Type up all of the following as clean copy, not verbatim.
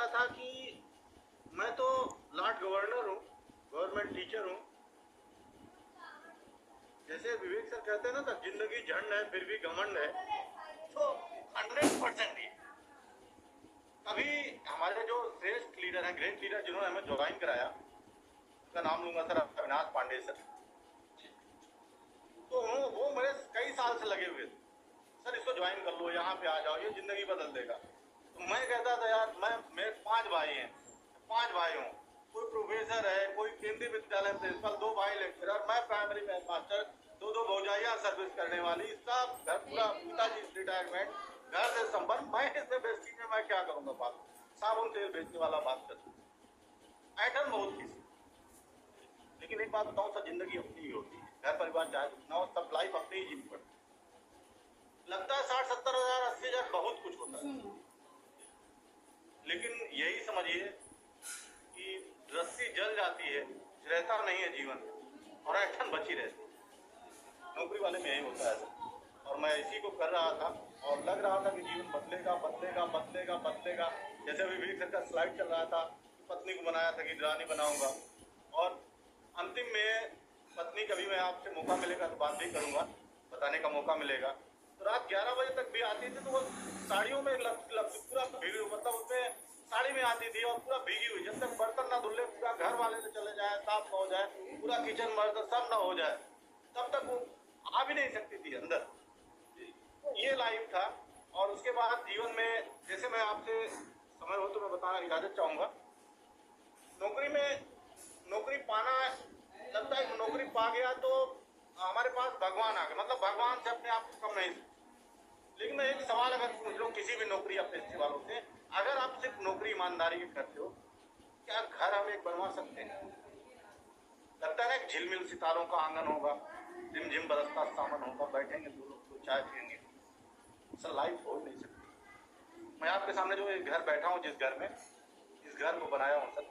लगता था कि मैं तो लॉर्ड गवर्नर हूँ, गवर्नमेंट टीचर हूँ। जैसे विवेक सर कहते हैं ना, तो जिंदगी झंड है फिर भी घमंड है, तो 100% ही। अभी हमारे जो श्रेष्ठ लीडर हैं, ग्रेट लीडर, जिन्होंने हमें ज्वाइन कराया, उनका नाम लूंगा सर, अविनाश पांडे सर। तो वो मेरे कई साल से लगे हुए थे, सर इसको ज्वाइन कर लो, यहाँ पे आ जाओ, ये जिंदगी बदल देगा। तो मैं कहता था यार, मेरे 5 भाई हैं, 5 भाई हूँ, कोई प्रोफेसर है, कोई केंद्रीय विद्यालय प्रिंसिपल, 2 भाई लेक्चरर, मैं प्राइमरी मास्टर, 2 भौजाइयाँ सर्विस करने वाली, सब घर पूरा, पिताजी रिटायरमेंट, घर से संपर्क, मैं इसमें बेस्टी में मैं क्या करूँगा? बात साबुन तेल बेचने वाला बात कर ऐठन बहुत किसी। लेकिन एक बात बताऊँ सर, जिंदगी अपनी ही होती है, घर परिवार चाहे जितना हो, सब लाइफ अपनी ही जीनी पड़ती है। लगता है 60-70 हजार 80 हजार बहुत कुछ होता है, लेकिन यही समझिए कि रस्सी जल जाती है, रहता नहीं है जीवन, और ऐठन बची रहती है। नौकरी वाले में यही होता है, और मैं इसी को कर रहा था, और लग रहा था कि जीवन बदलेगा बदलेगा बदलेगा बदलेगा। जैसे अभी विवेक सर का स्लाइड चल रहा था, पत्नी को बनाया था कि रानी बनाऊंगा, और अंतिम में पत्नी, कभी मैं आपसे मौका मिलेगा तो बात भी करूंगा, बताने का मौका मिलेगा, तो रात 11 बजे तक भी आती थी, तो वो साड़ियों में पूरा भीगी, मतलब उसमें साड़ी में आती थी और पूरा भीगी हुई, जब तक बर्तन ना धुले, पूरा घर वाले से चले जाए, साफ ना हो जाए, पूरा किचन बर्तन सब ना हो जाए, तब तक वो आ भी नहीं सकती थी अंदर। तो ये लाइफ था। और उसके बाद जीवन में, जैसे मैं आपसे समय हो तो मैं बताना इजाजत चाहूंगा, नौकरी पाना, लगता है नौकरी पा गया तो हमारे पास भगवान आ गए, मतलब भगवान से अपने आप को कम नहीं। लेकिन मैं एक सवाल अगर पूछ लूँ किसी भी नौकरी या पेशे वालों से, अगर आप सिर्फ नौकरी ईमानदारी की करते हो, क्या घर हम एक बनवा सकते हैं? लगता है ना, झिलमिल सितारों का आंगन होगा, झिमझिम बरसता सावन होगा, बैठेंगे 2 लोग तो चाय पियेंगे, सर लाइफ हो नहीं सकती। मैं आपके सामने जो एक घर बैठा हूँ, जिस घर में, इस घर को बनाया हूँ सर,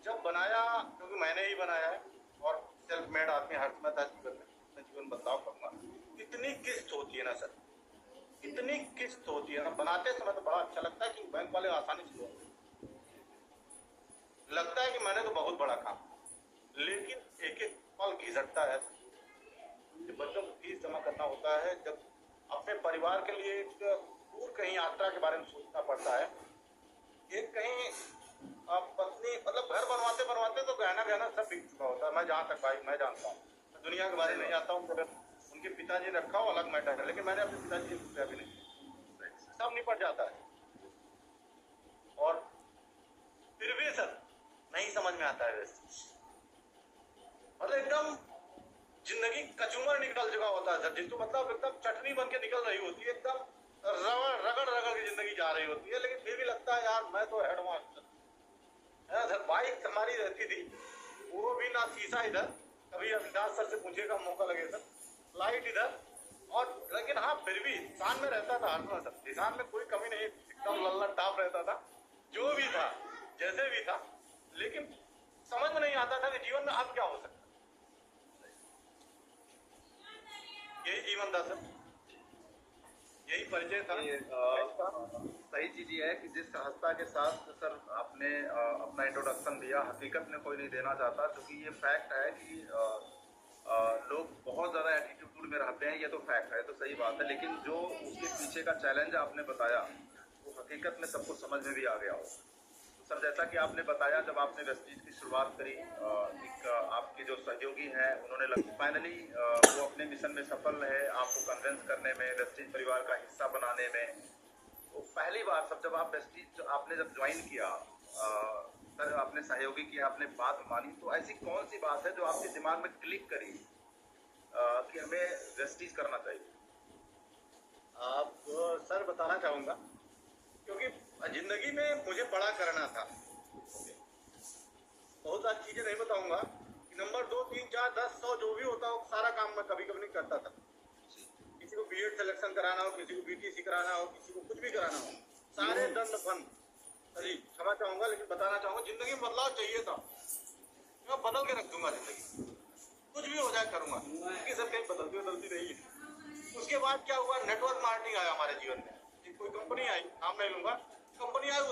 जब बनाया, क्योंकि मैंने ही बनाया है, और सेल्फ मेड आदमी हर समय था जीवन में, मैं जीवन बदलाव करूंगा। इतनी किस्त होती है ना सर, इतनी किस्त होती है ना, बनाते समय तो बड़ा अच्छा लगता है कि बैंक वाले आसानी से लगता है कि मैंने तो बहुत बड़ा काम, लेकिन एक एक पल घिसटता है। बच्चों को फीस जमा करना होता है, जब अपने परिवार के लिए एक दूर कहीं यात्रा के बारे में सोचना पड़ता है, एक कहीं पत्नी, मतलब घर बनवाते बनवाते तो गहना सब बिक चुका होता है। मैं जहाँ तक भाई मैं जानता हूँ, दुनिया के बारे में नहीं जानता हूँ, अगर उनके पिताजी ने रखा हो अलग मैटर है, लेकिन मैंने अपने पिताजी के रुपया भी नहीं, सब निपट जाता है। और फिर भी सर नहीं समझ में आता है वैसे, मतलब एकदम जिंदगी कचूमर निकल चुका होता है सर, जिसको मतलब एकदम चटनी बन के निकल रही होती है, एकदम रगड़ रगड़ की जिंदगी जा रही होती है, लेकिन फिर भी लगता है यार मैं तो हेडमास्टर है सर। बाइक हमारी रहती थी, वो भी ना शीशा इधर, कभी अविनाश सर से पूछने का मौका लगे सर, लाइट इधर, और लेकिन हाँ फिर भी इंसान में रहता था हर सर, इंसान में कोई कमी नहीं, एकदम लल्ला टाप रहता था, जो भी था जैसे भी था, लेकिन समझ में नहीं आता था कि जीवन में अब क्या हो सकता। यही जीवन था सर, यही परिचय था। सही चीज ये है कि जिस सहजता के साथ सर आपने अपना इंट्रोडक्शन दिया, हकीकत में कोई नहीं देना चाहता, क्योंकि ये फैक्ट है कि लोग बहुत ज़्यादा एटीट्यूड में रहते हैं, ये तो फैक्ट है, तो सही बात है, लेकिन जो उसके पीछे का चैलेंज आपने बताया वो हकीकत में सबको समझ में भी आ गया हो। सर जैसा कि आपने बताया, जब आपने वेस्टीज की शुरुआत करी, एक आपके जो सहयोगी हैं उन्होंने फाइनली वो अपने मिशन में सफल रहे, आपको कन्विंस करने में, वेस्टीज परिवार का हिस्सा बनाने में। तो पहली बार सब जब आप वेस्टीज आपने जब ज्वाइन किया, सर आपने सहयोगी की आपने बात मानी, तो ऐसी कौन सी बात है जो आपके दिमाग में क्लिक करी कि हमें वेस्टीज करना चाहिए? आप सर बताना चाहूँगा, क्योंकि जिंदगी में मुझे बड़ा करना था, बहुत सारी चीजें नहीं बताऊंगा, नंबर 2 3 4 10 100 जो भी होता हो, सारा काम मैं कभी कभी नहीं करता था। किसी को बीएड सिलेक्शन कराना हो, किसी को बीटीसी कराना हो, किसी को कुछ भी कराना हो, सारे दंड बंद। अरे क्षमा चाहूंगा, लेकिन बताना चाहूंगा, जिंदगी में बदलाव चाहिए था, मैं बदल के रख दूंगा जिंदगी, कुछ भी हो जाए करूंगा, क्योंकि सब कहीं बदलती रही है। उसके बाद क्या हुआ, नेटवर्क मार्केटिंग आया हमारे जीवन में, कोई कंपनी आई, नाम नहीं लूंगा, कंपनियां